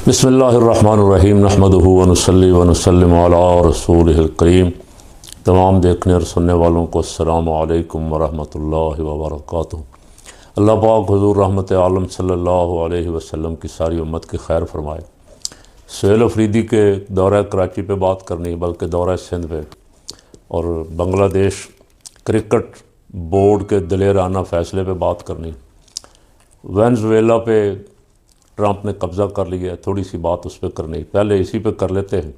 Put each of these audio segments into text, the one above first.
बिस्मिल्लाहिर्रहमानिर्रहीम नहमदुहु व नुसल्ली व नुसल्लिमु अला रसूलिहिल करीम। तमाम देखने और सुनने वालों को अस्सलामु अलैकुम व रहमतुल्लाहि व बरकातुहू। अल्लाह पाक हुज़ूर रहमत आलम सल्लल्लाहु अलैहि वसल्लम की सारी उम्मत की खैर फरमाए। सुहेल अफरीदी के दौरा कराची पे बात करनी बल्कि दौरा सिंध पे और बांग्लादेश क्रिकेट बोर्ड के दिलेराना फ़ैसले पे बात करनी। वेनेज़ुएला पे ट्रंप ने कब्ज़ा कर लिया है, थोड़ी सी बात उस पर करनी। पहले इसी पे कर लेते हैं।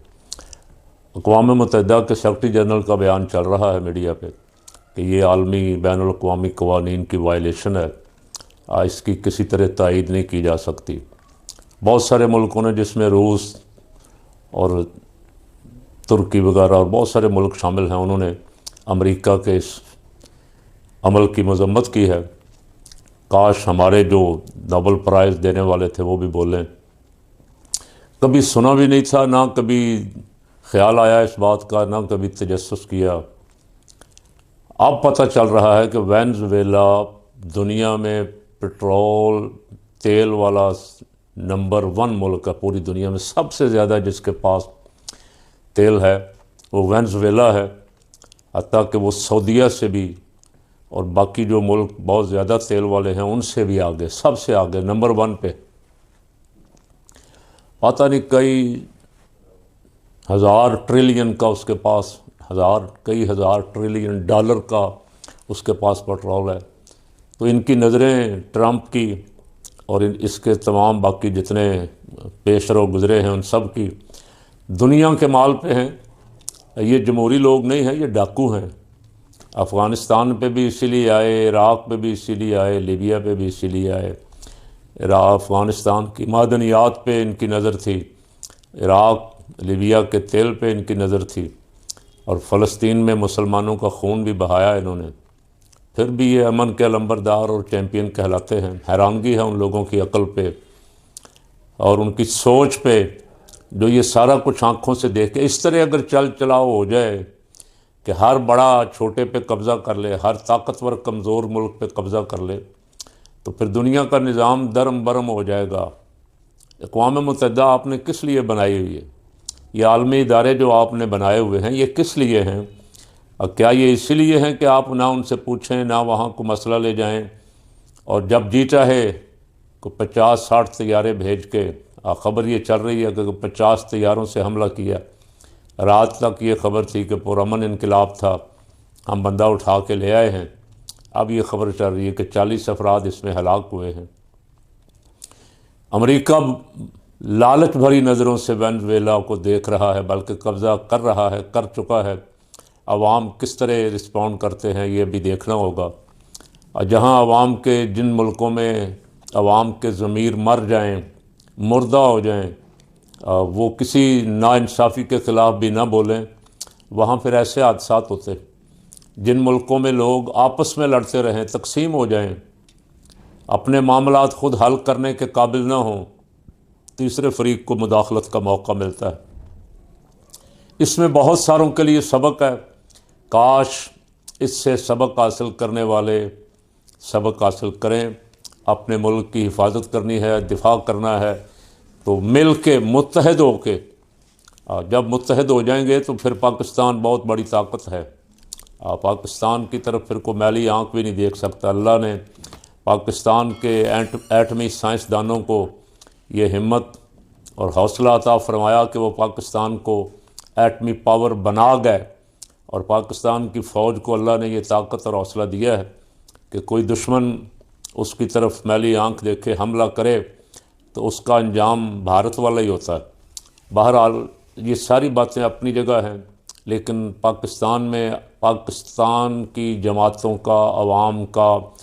अक़वाम मुत्तहिदा के सेक्रेटरी जनरल का बयान चल रहा है मीडिया पे कि ये आलमी बैनुल अक़वामी क़वानीन की वायलेशन है, इसकी किसी तरह तायीद नहीं की जा सकती। बहुत सारे मुल्कों ने, जिसमें रूस और तुर्की वगैरह और बहुत सारे मुल्क शामिल हैं, उन्होंने अमेरिका के इस अमल की मजम्मत की है। काश हमारे जो नोबेल प्राइज़ देने वाले थे वो भी बोलें। कभी सुना भी नहीं था, ना कभी ख्याल आया इस बात का, ना कभी तजस्सुस किया। अब पता चल रहा है कि वेनेज़ुएला दुनिया में पेट्रोल तेल वाला नंबर 1 मुल्क है पूरी दुनिया में। सबसे ज़्यादा जिसके पास तेल है वो वेनेज़ुएला है, हत्ता कि वो सऊदीया से भी और बाकी जो मुल्क बहुत ज़्यादा तेल वाले हैं उनसे भी आगे, सबसे आगे नंबर 1 पे। पता नहीं कई हज़ार ट्रिलियन का उसके पास, कई हज़ार ट्रिलियन डॉलर का उसके पास पेट्रोल है। तो इनकी नज़रें ट्रंप की और इसके तमाम बाकी जितने पेशरो गुज़रे हैं उन सब की दुनिया के माल पे हैं। ये जमहूरी लोग नहीं हैं, ये डाकू हैं। अफ़गानिस्तान पे भी इसीलिए आए, इराक़ पे भी इसीलिए आए, लीबिया पे भी इसीलिए आए। अफ़गानिस्तान की मादनियात पे इनकी नज़र थी, इराक़ लीबिया के तेल पे इनकी नज़र थी, और फ़लस्तीन में मुसलमानों का खून भी बहाया इन्होंने। फिर भी ये अमन के अलंबरदार और चैम्पियन कहलाते हैं। हैरानगी है उन लोगों की अक़ल पे और उनकी सोच पे, जो ये सारा कुछ आँखों से देख के इस तरह अगर चल चलाओ हो जाए कि हर बड़ा छोटे पे कब्ज़ा कर ले, हर ताकतवर कमज़ोर मुल्क पे कब्ज़ा कर ले, तो फिर दुनिया का निज़ाम दरम बरम हो जाएगा। अक़वाम मुत्तहिदा आपने किस लिए बनाई हुई है? ये आलमी इदारे जो आपने बनाए हुए हैं ये किस लिए हैं? और क्या ये इसीलिए हैं कि आप ना उनसे पूछें, ना वहाँ को मसला ले जाएं, और जब जी चाहे को 50-60 तैयारे भेज के, ख़बर ये चल रही है कि 50 तैयारों से हमला किया। रात तक ये ख़बर थी कि पुरअमन इनकलाब था, हम बंदा उठा के ले आए हैं। अब ये ख़बर चल रही है कि 40 अफराद इसमें हलाक हुए हैं। अमेरिका लालच भरी नज़रों से वेनेज़ुएला को देख रहा है, बल्कि कब्ज़ा कर रहा है, कर चुका है। अवाम किस तरह रिस्पॉन्ड करते हैं ये भी देखना होगा। और जहाँ अवाम के, जिन मुल्कों में अवाम के ज़मीर मर जाएँ, मुर्दा हो जाएँ, वो किसी नाइंसाफ़ी के ख़िलाफ़ भी ना बोलें, वहाँ फिर ऐसे हादसात होते। जिन मुल्कों में लोग आपस में लड़ते रहें, तकसीम हो जाएं, अपने मामलात ख़ुद हल करने के काबिल ना हों, तीसरे फरीक को मुदाखलत का मौका मिलता है। इसमें बहुत सारों के लिए सबक है। काश इससे सबक हासिल करने वाले सबक हासिल करें। अपने मुल्क की हिफाजत करनी है, दिफा करना है, तो मिल के मुत्तहद हो के, जब मुत्तहद हो जाएंगे तो फिर पाकिस्तान बहुत बड़ी ताकत है। पाकिस्तान की तरफ फिर को मैली आँख भी नहीं देख सकता। अल्लाह ने पाकिस्तान के एटमी साइंसदानों को ये हिम्मत और हौसला अता फरमाया कि वो पाकिस्तान को एटमी पावर बना गए, और पाकिस्तान की फ़ौज को अल्लाह ने ये ताकत और हौसला दिया है कि कोई दुश्मन उसकी तरफ मैली आँख देखे हमला करे तो उसका अंजाम भारत वाला ही होता है। बहरहाल ये सारी बातें अपनी जगह हैं, लेकिन पाकिस्तान में पाकिस्तान की जमातों का, अवाम का,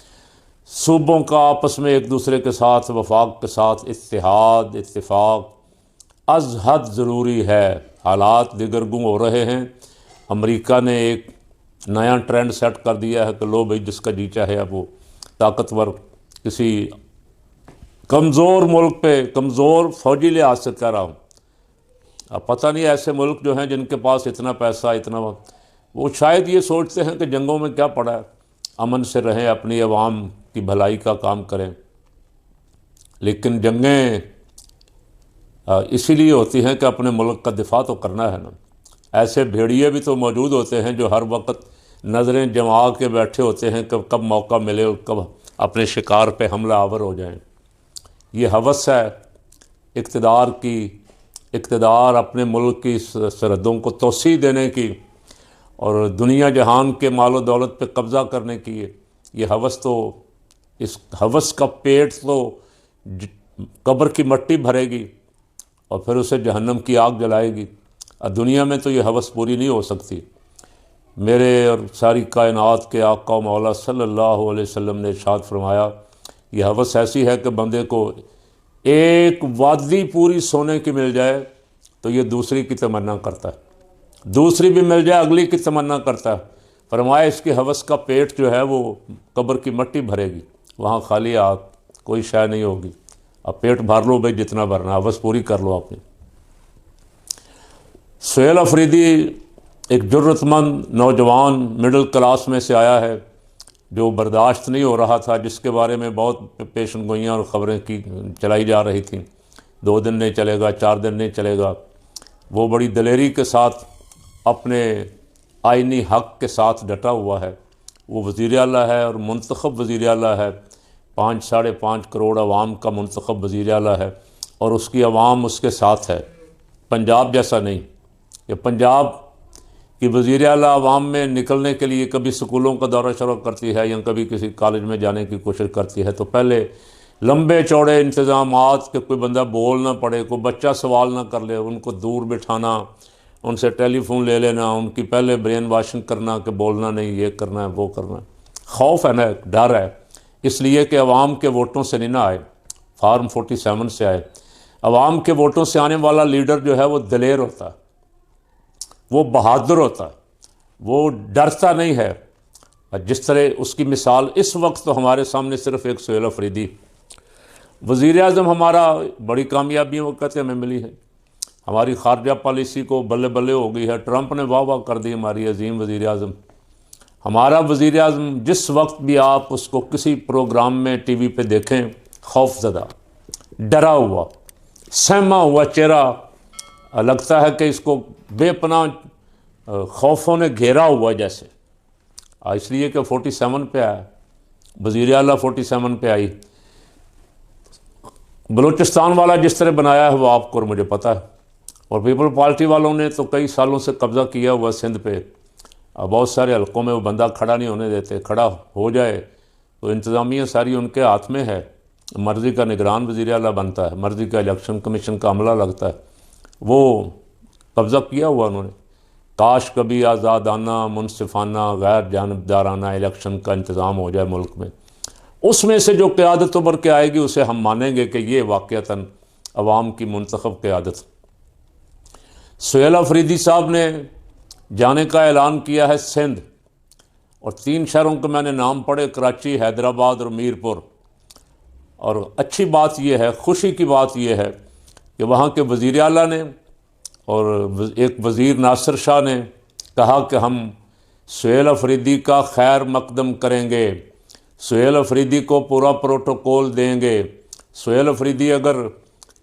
सूबों का आपस में एक दूसरे के साथ, वफाक के साथ इत्तेहाद, इत्तेफाक अज़ हद ज़रूरी है। हालात दिगरगुं हो रहे हैं। अमेरिका ने एक नया ट्रेंड सेट कर दिया है कि लो भाई, जिसका जी चाहे अब वो ताकतवर किसी कमज़ोर मुल्क पे, कमज़ोर फ़ौजी लिहाज से कह रहा हूँ, अब पता नहीं ऐसे मुल्क जो हैं जिनके पास इतना पैसा, इतना, वो शायद ये सोचते हैं कि जंगों में क्या पड़ा है, अमन से रहें, अपनी आवाम की भलाई का काम करें। लेकिन जंगें اسی لیے ہوتی ہیں کہ اپنے ملک کا دفاع تو کرنا ہے نا۔ ایسے بھیڑیے بھی تو موجود ہوتے ہیں جو ہر وقت نظریں جما کے بیٹھے ہوتے ہیں کہ کب موقع ملے اور کب اپنے شکار پہ حملہ آور ہو جائیں۔ یہ ہوس ہے اقتدار کی، اقتدار اپنے ملک کی سرحدوں کو توسیع دینے کی اور دنیا جہان کے مال و دولت پہ قبضہ کرنے کی۔ یہ ہوس تو، اس ہوس کا پیٹ تو قبر کی مٹی بھرے گی اور پھر اسے جہنم کی آگ جلائے گی۔ اور دنیا میں تو یہ ہوس پوری نہیں ہو سکتی۔ میرے اور ساری کائنات کے آقا و مولا صلی اللہ علیہ وسلم نے ارشاد فرمایا، یہ ہوس ایسی ہے کہ بندے کو ایک وادی پوری سونے کی مل جائے تو یہ دوسری کی تمنا کرتا ہے، دوسری بھی مل جائے اگلی کی تمنا کرتا ہے۔ فرمایا اس کی ہوس کا پیٹ جو ہے وہ قبر کی مٹی بھرے گی، وہاں خالی آگ، کوئی شے نہیں ہوگی۔ اب پیٹ بھر لو بھائی جتنا بھرنا، ہوس پوری کر لو اپنی۔ سہیل افریدی ایک جرت مند نوجوان مڈل کلاس میں سے آیا ہے جو برداشت نہیں ہو رہا تھا، جس کے بارے میں بہت پیشن گوئیاں اور خبریں چلائی جا رہی تھیں، 2 دن نہیں چلے گا، 4 دن نہیں چلے گا۔ وہ بڑی دلیری کے ساتھ اپنے آئینی حق کے ساتھ ڈٹا ہوا ہے۔ وہ وزیر اعلیٰ ہے اور منتخب وزیر اعلیٰ ہے، 5.5 کروڑ عوام کا منتخب وزیر اعلیٰ ہے، اور اس کی عوام اس کے ساتھ ہے۔ پنجاب جیسا نہیں کہ پنجاب کہ وزیر اعلیٰ عوام میں نکلنے کے لیے کبھی سکولوں کا دورہ شروع کرتی ہے یا کبھی کسی کالج میں جانے کی کوشش کرتی ہے تو پہلے لمبے چوڑے انتظامات کہ کوئی بندہ بول نہ پڑے، کوئی بچہ سوال نہ کر لے، ان کو دور بٹھانا، ان سے ٹیلی فون لے لینا، ان کی پہلے برین واشنگ کرنا کہ بولنا نہیں، یہ کرنا ہے وہ کرنا ہے۔ خوف ہے نا، ایک ڈر ہے، اس لیے کہ عوام کے ووٹوں سے نہیں نہ آئے، فارم 47 سے آئے۔ عوام کے ووٹوں سے آنے والا لیڈر جو ہے وہ دلیر ہوتا ہے، وہ بہادر ہوتا ہے، وہ ڈرتا نہیں ہے۔ جس طرح اس کی مثال اس وقت تو ہمارے سامنے صرف ایک سہیل افریدی وزیر اعظم ہمارا، بڑی کامیابیاں وہ کہتے ہمیں ملی ہے، ہماری خارجہ پالیسی کو بلے بلے ہو گئی ہے، ٹرمپ نے واہ واہ کر دی ہماری عظیم وزیر اعظم۔ ہمارا وزیر اعظم جس وقت بھی آپ اس کو کسی پروگرام میں ٹی وی پہ دیکھیں، خوف زدہ، ڈرا ہوا، سہما ہوا چہرہ، لگتا ہے کہ اس کو بے پناہ خوفوں نے گھیرا ہوا جیسے۔ اس لیے کہ 47 پہ آیا، وزیر اعلیٰ 47 پہ آئی۔ بلوچستان والا جس طرح بنایا ہے وہ آپ کو اور مجھے پتہ ہے، اور پیپل پارٹی والوں نے تو کئی سالوں سے قبضہ کیا ہوا سندھ پہ۔ بہت سارے حلقوں میں وہ بندہ کھڑا نہیں ہونے دیتے، کھڑا ہو جائے تو انتظامیہ ساری ان کے ہاتھ میں ہے، مرضی کا نگران وزیر اعلیٰ بنتا ہے، مرضی کا الیکشن کمیشن کا عملہ لگتا ہے، وہ قبضہ کیا ہوا انہوں نے۔ کاش کبھی آزادانہ، منصفانہ، غیر جانبدارانہ الیکشن کا انتظام ہو جائے ملک میں، اس میں سے جو قیادت ابھر کے آئے گی اسے ہم مانیں گے کہ یہ واقعتاً عوام کی منتخب قیادت۔ سہیل افریدی صاحب نے جانے کا اعلان کیا ہے سندھ، اور 3 شہروں کے میں نے نام پڑھے، کراچی، حیدرآباد اور میرپور۔ اور اچھی بات یہ ہے، خوشی کی بات یہ ہے کہ وہاں کے وزیر اعلیٰ نے اور ایک وزیر ناصر شاہ نے کہا کہ ہم سہیل افریدی کا خیر مقدم کریں گے، سہیل افریدی کو پورا پروٹوکول دیں گے، سہیل افریدی اگر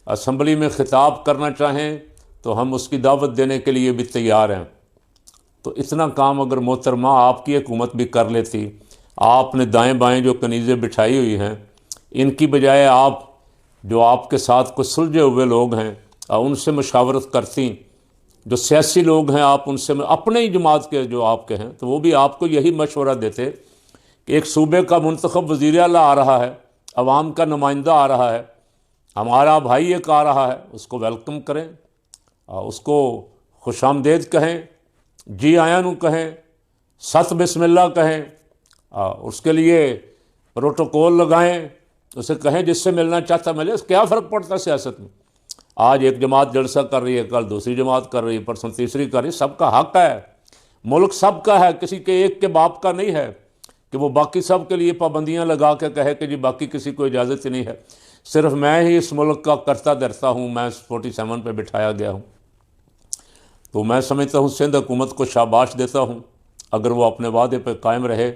اسمبلی میں خطاب کرنا چاہیں تو ہم اس کی دعوت دینے کے لیے بھی تیار ہیں۔ تو اتنا کام اگر محترمہ آپ کی حکومت بھی کر لیتی، آپ نے دائیں بائیں جو کنیزیں بچھائی ہوئی ہیں، ان کی بجائے آپ جو آپ کے ساتھ کچھ سلجھے ہوئے لوگ ہیں ان سے مشاورت کرتی، جو سیاسی لوگ ہیں آپ ان سے، اپنے ہی جماعت کے جو آپ کے ہیں، تو وہ بھی آپ کو یہی مشورہ دیتے کہ ایک صوبے کا منتخب وزیر اعلیٰ آ رہا ہے، عوام کا نمائندہ آ رہا ہے، ہمارا بھائی ایک آ رہا ہے، اس کو ویلکم کریں، اس کو خوش آمدید کہیں، جی آیاں نو کہیں، ست بسم اللہ کہیں، اس کے لیے پروٹوکول لگائیں، اسے کہیں جس سے ملنا چاہتا ملے، اس کیا فرق پڑتا ہے سیاست میں؟ آج ایک جماعت جلسہ کر رہی ہے، کل دوسری جماعت کر رہی ہے، پرسوں تیسری کر رہی ہے، سب کا حق ہے، ملک سب کا ہے، کسی کے ایک کے باپ کا نہیں ہے کہ وہ باقی سب کے لیے پابندیاں لگا کے کہے کہ جی باقی کسی کو اجازت ہی نہیں ہے، صرف میں ہی اس ملک کا کرتا درتا ہوں، میں 47 پہ بٹھایا گیا ہوں۔ تو میں سمجھتا ہوں سندھ حکومت کو شاباش دیتا ہوں، اگر وہ اپنے وعدے پہ قائم رہے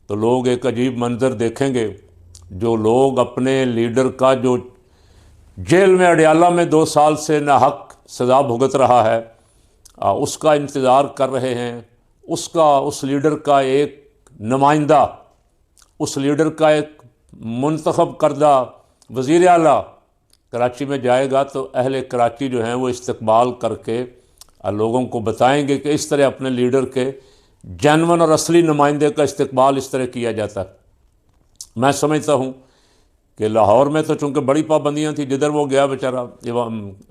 تو لوگ ایک عجیب منظر دیکھیں گے، جو لوگ اپنے لیڈر کا جو जेल में अडयाला में 2 साल से नाहक सज़ा भुगत रहा है, उसका इंतज़ार कर रहे हैं। उस लीडर का एक नुमाइंदा, उस लीडर का एक मुंतखब करदा वज़ीर आला कराची में जाएगा तो अहले कराची जो हैं वो इस्तकबाल करके लोगों को बताएंगे कि इस तरह अपने लीडर के जेन्युइन और असली नुमाइंदे का इस्तकबाल इस तरह किया जाता है। मैं समझता हूँ कि लाहौर में तो चूँकि बड़ी पाबंदियाँ थी, जिधर वो गया बेचारा,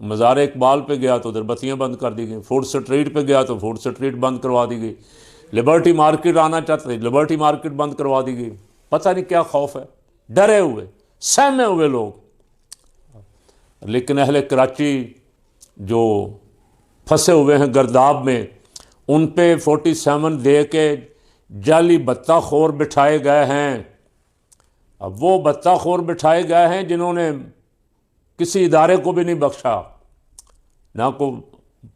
मज़ार इकबाल पे गया तो उधर बत्तियाँ बंद कर दी गई, फूड स्ट्रीट पे गया तो फूड स्ट्रीट बंद करवा दी गई, लिबर्टी मार्केट आना चाहते थे लिबर्टी मार्केट बंद करवा दी गई। पता नहीं क्या खौफ है, डरे हुए सहमे हुए लोग। लेकिन अहले कराची जो फंसे हुए हैं गर्दाब में, उन पे 47 दे के जाली बत्ताखोर बिठाए गए हैं। अब वो बत्ताखोर बिठाए गए हैं जिन्होंने किसी इदारे को भी नहीं बख्शा, ना को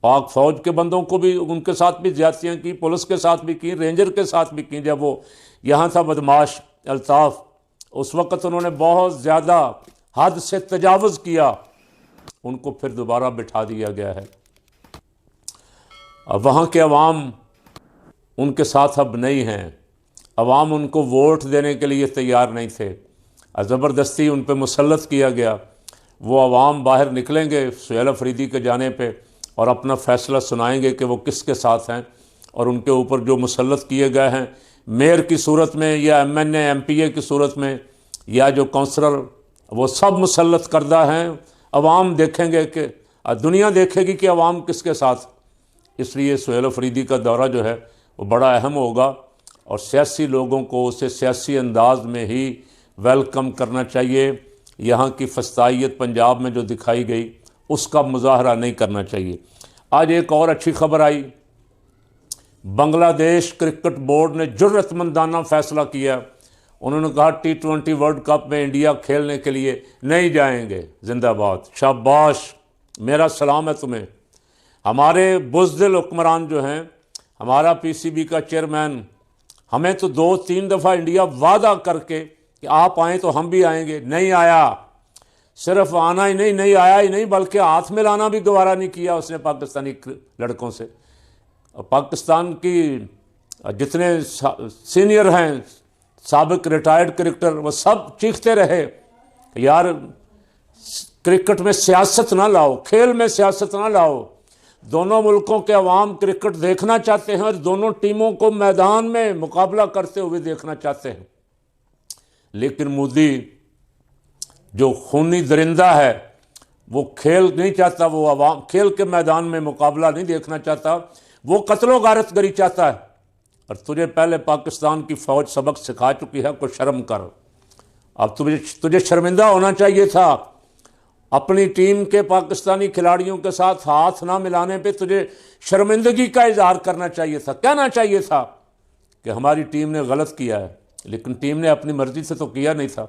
पाक फौज के बंदों को भी, उनके साथ भी ज़्यादतियाँ की, पुलिस के साथ भी की, रेंजर के साथ भी की। जब वो यहाँ था बदमाश अल्ताफ़, उस वक़्त उन्होंने बहुत ज़्यादा हद से तजावुज़ किया, उनको फिर दोबारा बिठा दिया गया है। अब वहाँ के अवाम उनके साथ अब नहीं हैं, अवाम उनको वोट देने के लिए तैयार नहीं थे, ज़बरदस्ती उन पर मुसल्लत किया गया। वो अवाम बाहर निकलेंगे सुहेल अफरीदी के जाने पे और अपना फ़ैसला सुनाएंगे कि वो किसके साथ हैं, और उनके ऊपर जो मुसल्लत किए गए हैं मेयर की सूरत में या MNA MPA की सूरत में या जो काउंसलर, वो सब मुसल्लत करदा हैं। अवाम देखेंगे कि दुनिया देखेगी कि अवाम किसके साथ। इसलिए सुहेल अफरीदी का दौरा जो है वो बड़ा अहम होगा और सियासी लोगों को उसे सियासी अंदाज में ही वेलकम करना चाहिए। यहाँ की फस्तायत पंजाब में जो दिखाई गई उसका मुजाहरा नहीं करना चाहिए। आज एक और अच्छी खबर आई, बांग्लादेश क्रिकेट बोर्ड ने जुर्रतमंदाना फ़ैसला किया। उन्होंने कहा T20 वर्ल्ड कप में इंडिया खेलने के लिए नहीं जाएंगे। जिंदाबाद, शाबाश, मेरा सलाम है तुम्हें। हमारे बुज़दिल हुक्मरान जो हैं, हमारा PCB का चेयरमैन, हमें तो 2-3 दफ़ा इंडिया वादा करके कि आप आएँ तो हम भी आएंगे, नहीं आया। सिर्फ आना ही नहीं आया ही नहीं, बल्कि हाथ मिलाना भी गवारा नहीं किया उसने पाकिस्तानी लड़कों से। पाकिस्तान की जितने सीनियर हैं, साबिक रिटायर्ड क्रिकेटर, वो सब चीखते रहे यार क्रिकेट में सियासत ना लाओ, खेल में सियासत ना लाओ। दोनों मुल्कों के अवाम क्रिकेट देखना चाहते हैं और दोनों टीमों को मैदान में मुकाबला करते हुए देखना चाहते हैं। लेकिन मोदी जो खूनी दरिंदा है, वो खेल नहीं चाहता, वो अवाम खेल के मैदान में मुकाबला नहीं देखना चाहता, वो कत्लो गारत गरी चाहता है। और तुझे पहले पाकिस्तान की फ़ौज सबक सिखा चुकी है, कुछ शर्म कर। अब तुझे शर्मिंदा होना चाहिए था। अपनी टीम के पाकिस्तानी खिलाड़ियों के साथ हाथ ना मिलाने पे तुझे शर्मिंदगी का इजहार करना चाहिए था, कहना चाहिए था कि हमारी टीम ने गलत किया है। लेकिन टीम ने अपनी मर्ज़ी से तो किया नहीं था।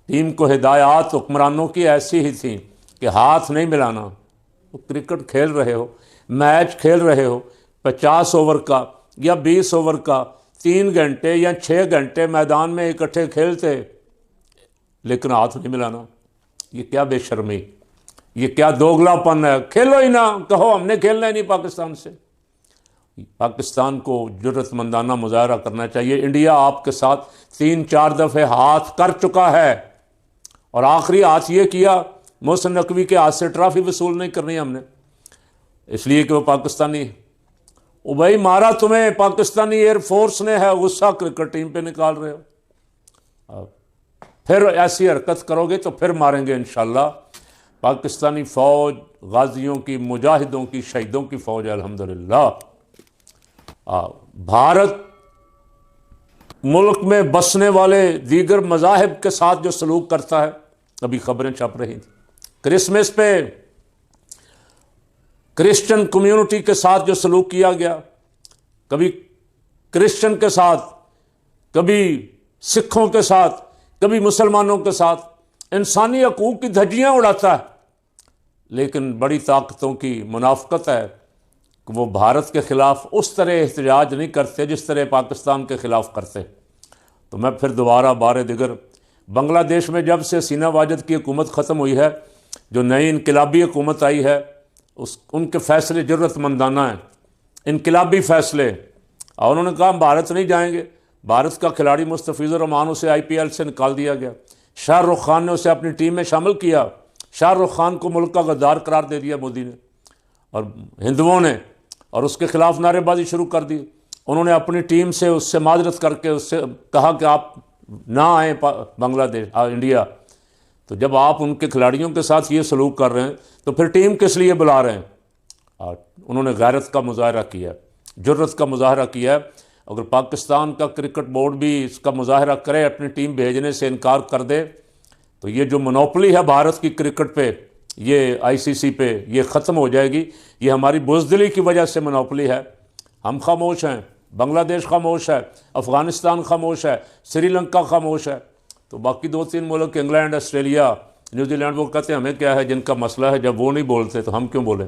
टीम को हिदायत हुक्मरानों की ऐसी ही थी कि हाथ नहीं मिलाना। वो क्रिकेट खेल रहे हो, मैच खेल रहे हो, 50 ओवर का या 20 ओवर का 3 घंटे या 6 घंटे मैदान में इकट्ठे खेलते, लेकिन हाथ नहीं मिलाना। ये क्या बेशर्मी, ये क्या दोगलापन है। खेलो ही ना, कहो हमने खेलना ही नहीं पाकिस्तान से। पाकिस्तान को जुर्रतमंदाना मुजाहरा करना चाहिए। इंडिया आपके साथ 3-4 दफ़े हाथ कर चुका है और आखिरी हाथ ये किया, मोहसिन नकवी के हाथ से ट्रॉफी वसूल नहीं करनी हमने, इसलिए कि वो पाकिस्तानी। ओ भाई, मारा तुम्हें पाकिस्तानी एयरफोर्स ने है, गुस्सा क्रिकेट टीम पे निकाल रहे हो। फिर ऐसी हरकत करोगे तो फिर मारेंगे इंशाल्लाह। पाकिस्तानी फ़ौज गाजियों की, मुजाहिदों की, शहीदों की फ़ौज है अल्हम्दुलिल्लाह। भारत मुल्क में बसने वाले दीगर मज़ाहिब के साथ जो सलूक करता है, अभी खबरें छप रही थी क्रिसमस पे क्रिश्चियन कम्युनिटी के साथ जो सलूक किया गया, कभी क्रिश्चियन के साथ, कभी सिखों के साथ, कभी मुसलमानों के साथ, इंसानी हकूक़ की धज्जियाँ उड़ाता है। लेकिन बड़ी ताकतों की मुनाफ़कत है कि वो भारत के ख़िलाफ़ उस तरह एहतजाज नहीं करते जिस तरह पाकिस्तान के ख़िलाफ़ करते। तो मैं फिर दोबारा बार दिगर, बांग्लादेश में जब से हसीना वाजिद की हुकूमत ख़त्म हुई है, جو نئی انقلابی حکومت آئی ہے ان کے فیصلے جرأت مندانہ ہیں، انقلابی فیصلے، اور انہوں نے کہا ہم بھارت نہیں جائیں گے۔ بھارت کا کھلاڑی مستفیض الرحمان اسے IPL سے نکال دیا گیا، شاہ رخ خان نے اسے اپنی ٹیم میں شامل کیا، شاہ رخ خان کو ملک کا غدار قرار دے دیا مودی نے اور ہندوؤں نے، اور اس کے خلاف نعرے بازی شروع کر دی۔ انہوں نے اپنی ٹیم سے اس سے معذرت کر کے اس سے کہا کہ آپ نہ آئیں بنگلہ دیش انڈیا۔ تو جب آپ ان کے کھلاڑیوں کے ساتھ یہ سلوک کر رہے ہیں تو پھر ٹیم کس لیے بلا رہے ہیں؟ اور انہوں نے غیرت کا مظاہرہ کیا، جرأت کا مظاہرہ کیا۔ اگر پاکستان کا کرکٹ بورڈ بھی اس کا مظاہرہ کرے، اپنی ٹیم بھیجنے سے انکار کر دے، تو یہ جو منوپلی ہے بھارت کی کرکٹ پہ، یہ ICC پہ، یہ ختم ہو جائے گی۔ یہ ہماری بزدلی کی وجہ سے منوپلی ہے۔ ہم خاموش ہیں، بنگلہ دیش خاموش ہے، افغانستان خاموش ہے، سری لنکا خاموش ہے، تو باقی 2-3 ملک انگلینڈ، آسٹریلیا، نیوزی لینڈ، وہ کہتے ہیں ہمیں کیا ہے، جن کا مسئلہ ہے، جب وہ نہیں بولتے تو ہم کیوں بولیں؟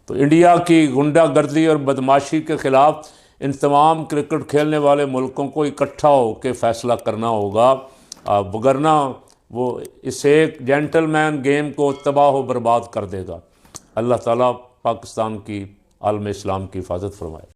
تو انڈیا کی غنڈہ گردی اور بدماشی کے خلاف ان تمام کرکٹ کھیلنے والے ملکوں کو اکٹھا ہو کے فیصلہ کرنا ہوگا، وگرنہ وہ اس ایک جینٹل مین گیم کو تباہ و برباد کر دے گا۔ اللہ تعالیٰ پاکستان کی عالم اسلام کی حفاظت فرمائے۔